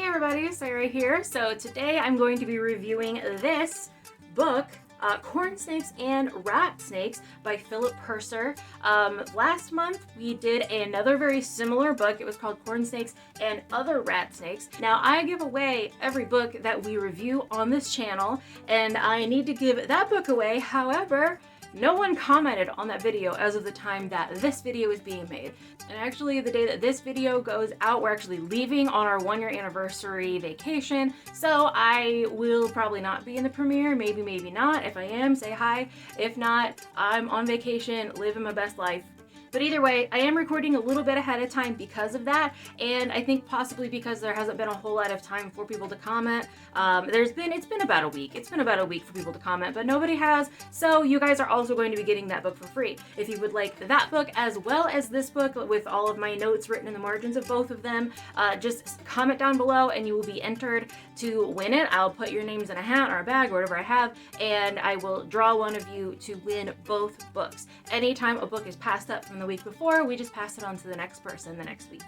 Hey everybody, Sarah here. So today I'm going to be reviewing this book, Corn Snakes and Rat Snakes by Phillip Purser. Last month we did another very similar book. It was called Corn Snakes and Other Rat Snakes. Now I give away every book that we review on this channel, and I need to give that book away. However, no one commented on that video as of the time that this video is being made. And actually, the day that this video goes out, we're actually leaving on our 1-year anniversary vacation. So I will probably not be in the premiere, maybe not. If I am, say hi. If not, I'm on vacation, living my best life. But either way, I am recording a little bit ahead of time because of that, and I think possibly because there hasn't been a whole lot of time for people to comment. It's been about a week. It's been about a week for people to comment, but nobody has, so you guys are also going to be getting that book for free. If you would like that book as well as this book with all of my notes written in the margins of both of them, just comment down below and you will be entered to win it. I'll put your names in a hat or a bag or whatever I have, and I will draw one of you to win both books. Anytime a book is passed up from the week before, we just pass it on to the next person the next week.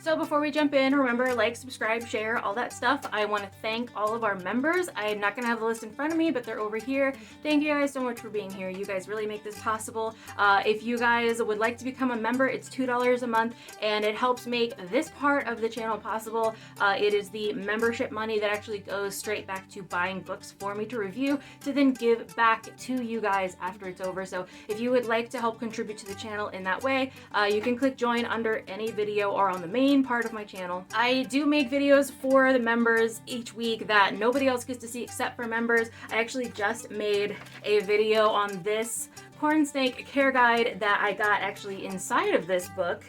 So before we jump in, remember, like, subscribe, share, all that stuff. I want to thank all of our members. I'm not going to have the list in front of me, but they're over here. Thank you guys so much for being here. You guys really make this possible. If you guys would like to become a member, it's $2 a month, and it helps make this part of the channel possible. It is the membership money that actually goes straight back to buying books for me to review, to then give back to you guys after it's over. So if you would like to help contribute to the channel in that way, you can click join under any video or on the main part of my channel. I do make videos for the members each week that nobody else gets to see except for members. I actually just made a video on this corn snake care guide that I got actually inside of this book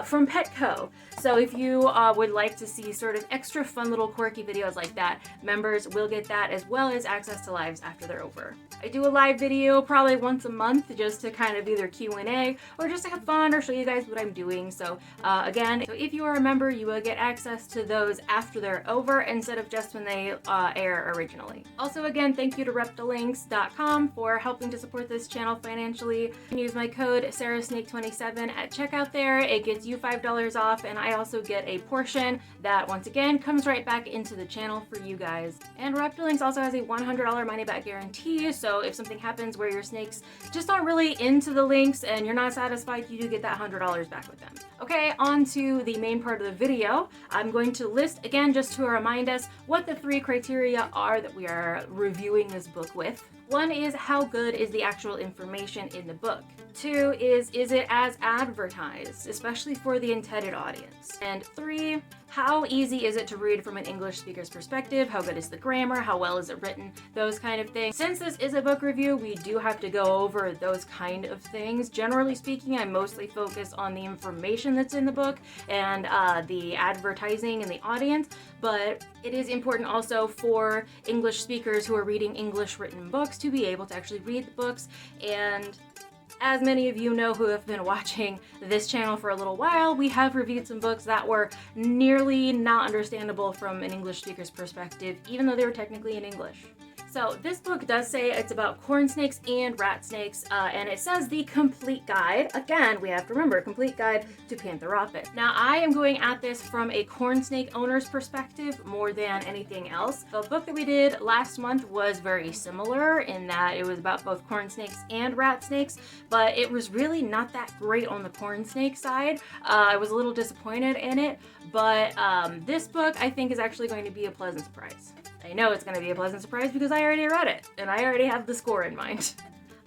from Petco. So if you would like to see sort of extra fun little quirky videos like that, members will get that, as well as access to lives after they're over. I do a live video probably once a month just to kind of either Q&A or just to have fun or show you guys what I'm doing. So again, so if you are a member, you will get access to those after they're over instead of just when they air originally. Also, again, thank you to Reptiles.com for helping to support this channel financially. You can use my code SarahSnake27 at checkout there. It gets you $5 off, and I also get a portion that once again comes right back into the channel for you guys. And Reptiles also has a $100 money back guarantee, so if something happens where your snakes just aren't really into the links and you're not satisfied, you do get that $100 back with them. Okay, on to the main part of the video. I'm going to list again, just to remind us, what the 3 criteria are that we are reviewing this book with. 1 is, how good is the actual information in the book? 2 is it as advertised, especially for the intended audience? And 3, how easy is it to read from an English speaker's perspective? How good is the grammar? How well is it written? Those kind of things. Since this is a book review, we do have to go over those kind of things. Generally speaking, I mostly focus on the information that's in the book and the advertising and the audience, but it is important also for English speakers who are reading English written books to be able to actually read the books. And as many of you know who have been watching this channel for a little while, we have reviewed some books that were nearly not understandable from an English speaker's perspective, even though they were technically in English. So this book does say it's about corn snakes and rat snakes, and it says the complete guide. Again, we have to remember, complete guide to Pantherophis. Now, I am going at this from a corn snake owner's perspective more than anything else. The book that we did last month was very similar in that it was about both corn snakes and rat snakes, but it was really not that great on the corn snake side. I was a little disappointed in it, but this book I think is actually going to be a pleasant surprise. I know it's going to be a pleasant surprise because I already read it, and I already have the score in mind.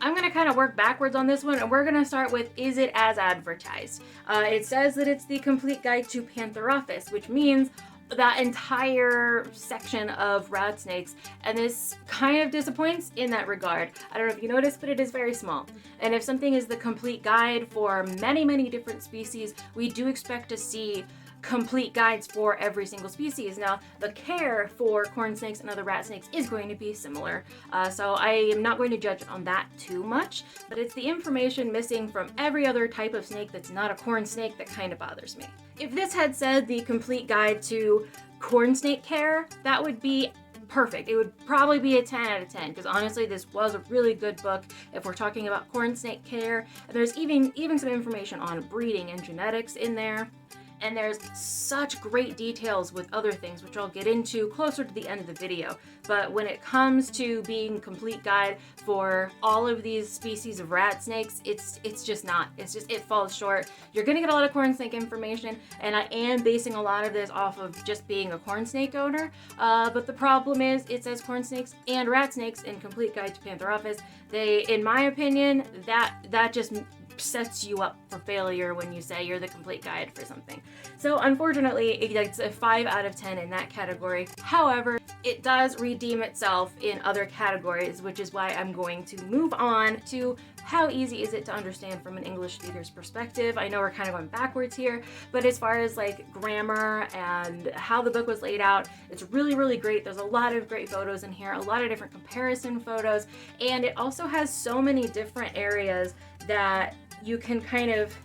I'm going to kind of work backwards on this one, and we're going to start with, is it as advertised? It says that it's the complete guide to Pantherophis, which means that entire section of rat snakes, and this kind of disappoints in that regard. I don't know if you noticed, but it is very small. And if something is the complete guide for many different species, we do expect to see complete guides for every single species. Now, the care for corn snakes and other rat snakes is going to be similar, so I am not going to judge on that too much, but it's the information missing from every other type of snake that's not a corn snake that kind of bothers me. If this had said the complete guide to corn snake care, that would be perfect. It would probably be a 10 out of 10, because honestly this was a really good book if we're talking about corn snake care. And there's even some information on breeding and genetics in there. And there's such great details with other things, which I'll get into closer to the end of the video. But when it comes to being a complete guide for all of these species of rat snakes, it's just not. It falls short. You're gonna get a lot of corn snake information, and I am basing a lot of this off of just being a corn snake owner. But the problem is, it says corn snakes and rat snakes in Complete Guide to Pantherophis. They, in my opinion, that just sets you up for failure when you say you're the complete guide for something. So unfortunately, it's a 5 out of 10 in that category. However, it does redeem itself in other categories, which is why I'm going to move on to how easy is it to understand from an English speaker's perspective. I know we're kind of going backwards here, but as far as like grammar and how the book was laid out, it's really, really great. There's a lot of great photos in here, a lot of different comparison photos, and it also has so many different areas that you can kind of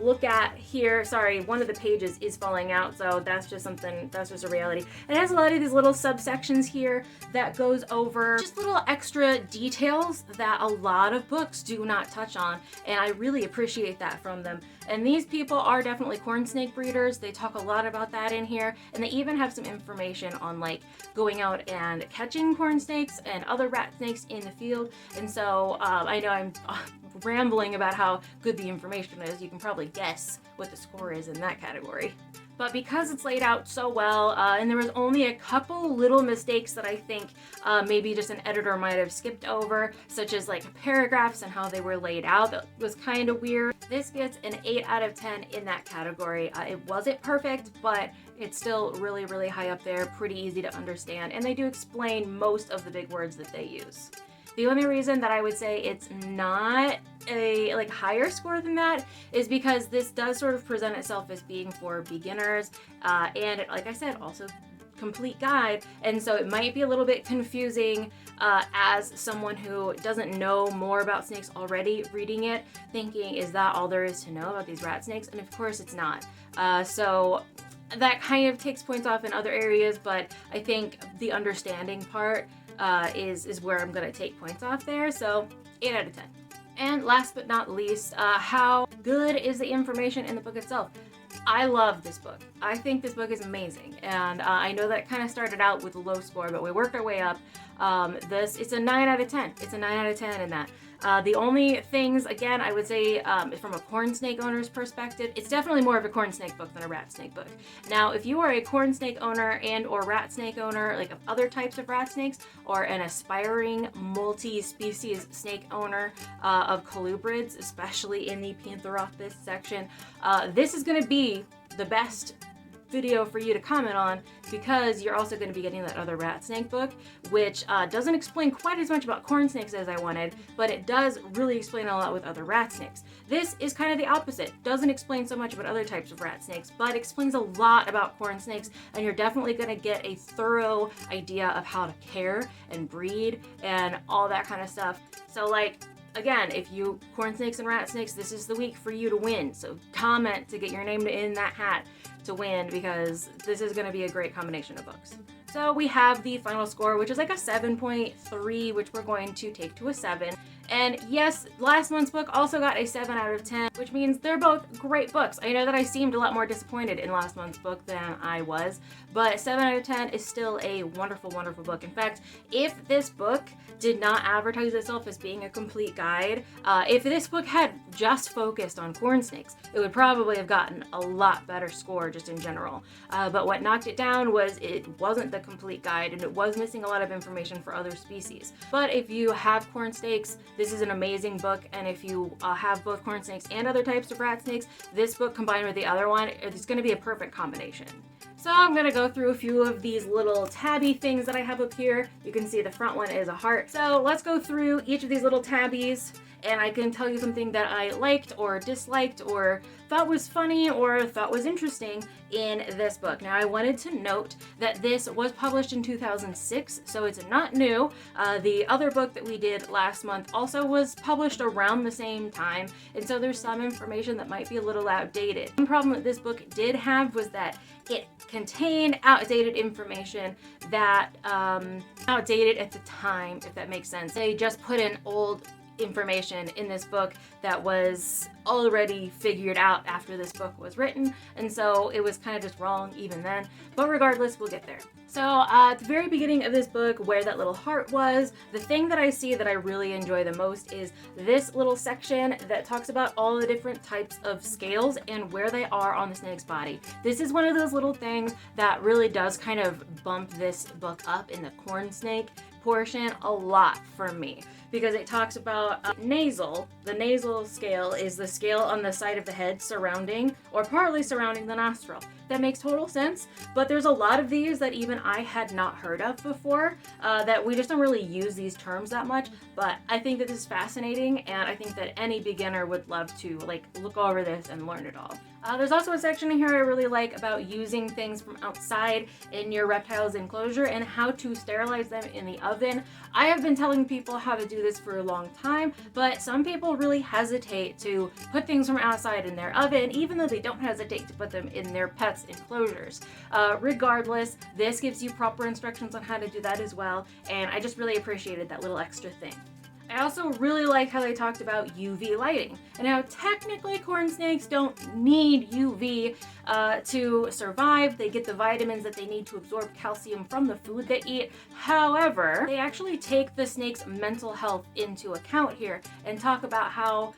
look at here. Sorry, one of the pages is falling out, so that's just a reality. It has a lot of these little subsections here that goes over just little extra details that a lot of books do not touch on, and I really appreciate that from them. And these people are definitely corn snake breeders. They talk a lot about that in here, and they even have some information on like going out and catching corn snakes and other rat snakes in the field. And so I know I'm rambling about how good the information is. You can probably guess what the score is in that category. But because it's laid out so well, and there was only a couple little mistakes that I think maybe just an editor might have skipped over, such as like paragraphs and how they were laid out, that was kind of weird. This gets an 8 out of 10 in that category. It wasn't perfect, but it's still really, really high up there, pretty easy to understand, and they do explain most of the big words that they use. The only reason that I would say it's not a like higher score than that is because this does sort of present itself as being for beginners, and it, like I said, also complete guide, and so it might be a little bit confusing as someone who doesn't know more about snakes already reading it, thinking, is that all there is to know about these rat snakes? And of course it's not. So that kind of takes points off in other areas, but I think the understanding part is where I'm gonna take points off there, so 8 out of 10. And last but not least, how good is the information in the book itself? I love this book. I think this book is amazing, and I know that it kind of started out with a low score, but we worked our way up. It's a 9 out of 10. It's a 9 out of 10 in that. The only things, again, I would say from a corn snake owner's perspective, it's definitely more of a corn snake book than a rat snake book. Now, if you are a corn snake owner and or rat snake owner, like of other types of rat snakes, or an aspiring multi-species snake owner of colubrids, especially in the Pantherophis section, this is going to be the best video for you to comment on, because you're also going to be getting that other rat snake book, which doesn't explain quite as much about corn snakes as I wanted, but it does really explain a lot with other rat snakes. This is kind of the opposite. Doesn't explain so much about other types of rat snakes, but explains a lot about corn snakes, and you're definitely going to get a thorough idea of how to care and breed and all that kind of stuff. So like, again, if you corn snakes and rat snakes, this is the week for you to win. So comment to get your name in that hat to win, because this is going to be a great combination of books. So we have the final score, which is like a 7.3, which we're going to take to a 7. And yes, last month's book also got a 7 out of 10, which means they're both great books. I know that I seemed a lot more disappointed in last month's book than I was, but 7 out of 10 is still a wonderful, wonderful book. In fact, if this book did not advertise itself as being a complete guide, if this book had just focused on corn snakes, it would probably have gotten a lot better score just in general. But what knocked it down was it wasn't the complete guide, and it was missing a lot of information for other species. But if you have corn snakes, this is an amazing book, and if you have both corn snakes and other types of rat snakes, this book combined with the other one, it's going to be a perfect combination. So I'm going to go through a few of these little tabby things that I have up here. You can see the front one is a heart. So let's go through each of these little tabbies, and I can tell you something that I liked or disliked or thought was funny or thought was interesting in this book. Now, I wanted to note that this was published in 2006, so it's not new. The other book that we did last month also was published around the same time, and so there's some information that might be a little outdated. One problem that this book did have was that it contained outdated information that outdated at the time, if that makes sense. They just put in old information in this book that was already figured out after this book was written, and so it was kind of just wrong even then, but regardless, we'll get there. So at the very beginning of this book, where that little heart was, the thing that I see that I really enjoy the most is this little section that talks about all the different types of scales and where they are on the snake's body. This is one of those little things that really does kind of bump this book up in the corn snake portion a lot for me, because it talks about nasal. The nasal scale is the scale on the side of the head surrounding or partly surrounding the nostril. That makes total sense, but there's a lot of these that even I had not heard of before, that we just don't really use these terms that much, but I think that this is fascinating, and I think that any beginner would love to like look over this and learn it all. There's also a section in here I really like about using things from outside in your reptiles enclosure and how to sterilize them in the oven. I have been telling people how to do this for a long time, but some people really hesitate to put things from outside in their oven, even though they don't hesitate to put them in their pets' enclosures. Regardless, this gives you proper instructions on how to do that as well, and I just really appreciated that little extra thing. I also really like how they talked about UV lighting and how technically corn snakes don't need UV to survive. They get the vitamins that they need to absorb calcium from the food they eat. However, they actually take the snake's mental health into account here and talk about how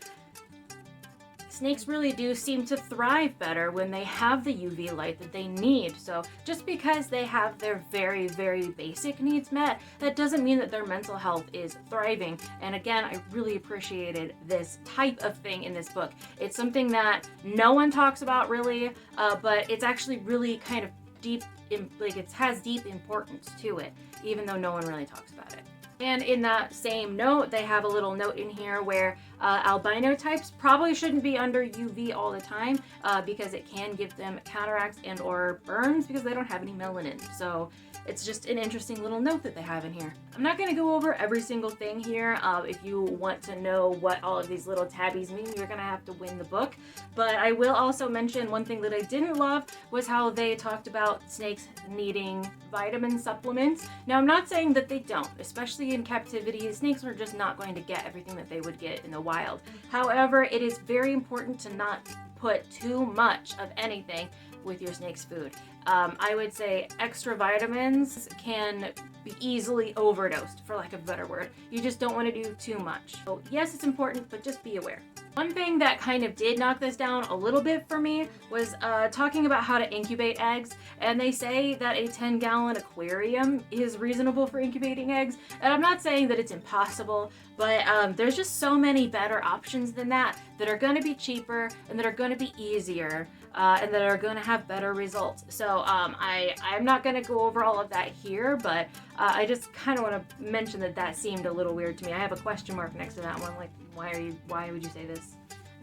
snakes really do seem to thrive better when they have the UV light that they need. So just because they have their very, very basic needs met, that doesn't mean that their mental health is thriving. And again, I really appreciated this type of thing in this book. It's something that no one talks about really, but it's actually really kind of deep, it has deep importance to it, even though no one really talks about it. And in that same note, they have a little note in here where albino types probably shouldn't be under UV all the time because it can give them cataracts and or burns because they don't have any melanin. So it's just an interesting little note that they have in here. I'm not going to go over every single thing here. If you want to know what all of these little tabbies mean, you're going to have to win the book. But I will also mention one thing that I didn't love was how they talked about snakes needing vitamin supplements. Now, I'm not saying that they don't, especially in captivity. Snakes are just not going to get everything that they would get in the wild. However, it is very important to not put too much of anything with your snake's food. I would say extra vitamins can be easily overdosed, for lack of a better word. You just don't want to do too much. So yes, it's important, but just be aware. One thing that kind of did knock this down a little bit for me was talking about how to incubate eggs, and they say that a 10-gallon aquarium is reasonable for incubating eggs, and I'm not saying that it's impossible, but there's just so many better options than that are going to be cheaper and that are going to be easier and that are going to have better results. So I'm not going to go over all of that here, but I just kind of want to mention that seemed a little weird to me. I have a question mark next to that one, like why would you say this?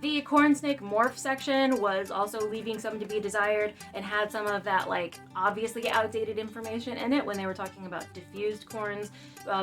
The corn snake morph section was also leaving some to be desired and had some of that like obviously outdated information in it when they were talking about diffused corns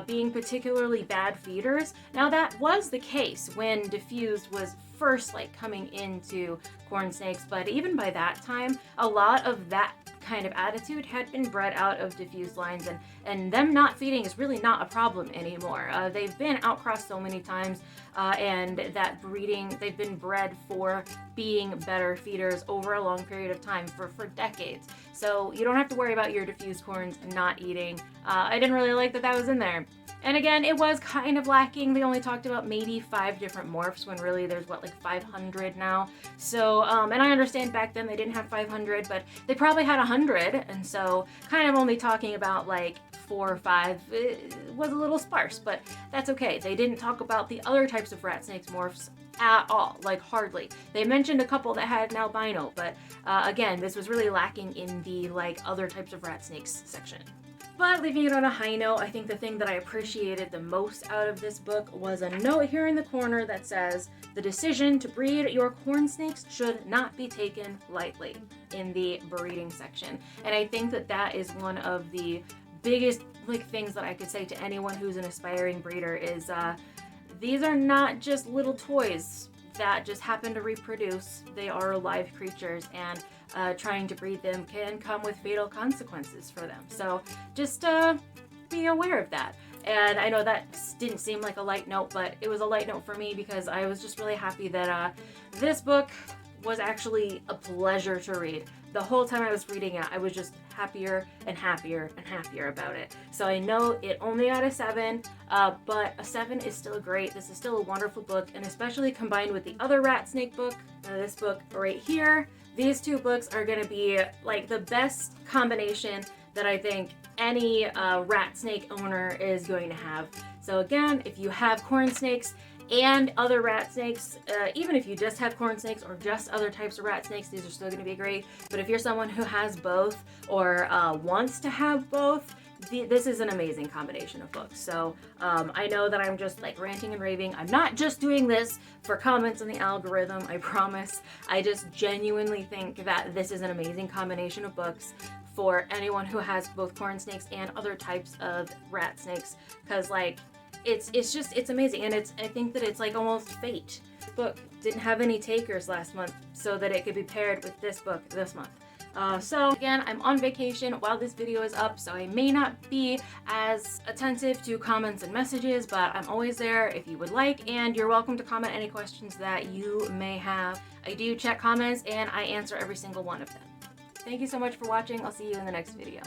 being particularly bad feeders. Now that was the case when diffused was first like coming into corn snakes, but even by that time, a lot of that kind of attitude had been bred out of diffused lines, and them not feeding is really not a problem anymore. They've been outcrossed so many times, and that breeding, they've been bred for being better feeders over a long period of time for decades. So you don't have to worry about your diffused corns not eating. I didn't really like that was in there. And again, it was kind of lacking. They only talked about maybe 5 different morphs when really there's like 500 now. So, and I understand back then they didn't have 500, but they probably had 100. And so kind of only talking about like 4 or 5 was a little sparse, but that's okay. They didn't talk about the other types of rat snakes morphs at all, like hardly. They mentioned a couple that had an albino, but again, this was really lacking in the like other types of rat snakes section. But leaving it on a high note, I think the thing that I appreciated the most out of this book was a note here in the corner that says, the decision to breed your corn snakes should not be taken lightly, in the breeding section. And I think that is one of the biggest like things that I could say to anyone who's an aspiring breeder is these are not just little toys that just happen to reproduce. They are live creatures, and trying to breed them can come with fatal consequences for them. So just be aware of that. And I know that didn't seem like a light note, but it was a light note for me because I was just really happy that this book was actually a pleasure to read. The whole time I was reading it, I was just happier and happier and happier about it. So I know it only got a 7, but a 7 is still great. This is still a wonderful book, and especially combined with the other rat snake book, this book right here, these two books are gonna be like the best combination that I think any rat snake owner is going to have. So again, if you have corn snakes and other rat snakes, even if you just have corn snakes or just other types of rat snakes, these are still going to be great. But if you're someone who has both or wants to have both, this is an amazing combination of books. So I know that I'm just like ranting and raving. I'm not just doing this for comments on the algorithm, I promise. I just genuinely think that this is an amazing combination of books for anyone who has both corn snakes and other types of rat snakes, because like it's amazing. And I think that it's like almost fate. The book didn't have any takers last month, so that it could be paired with this book this month. So again, I'm on vacation while this video is up, so I may not be as attentive to comments and messages, but I'm always there if you would like, and you're welcome to comment any questions that you may have. I do check comments and I answer every single one of them. Thank you so much for watching. I'll see you in the next video.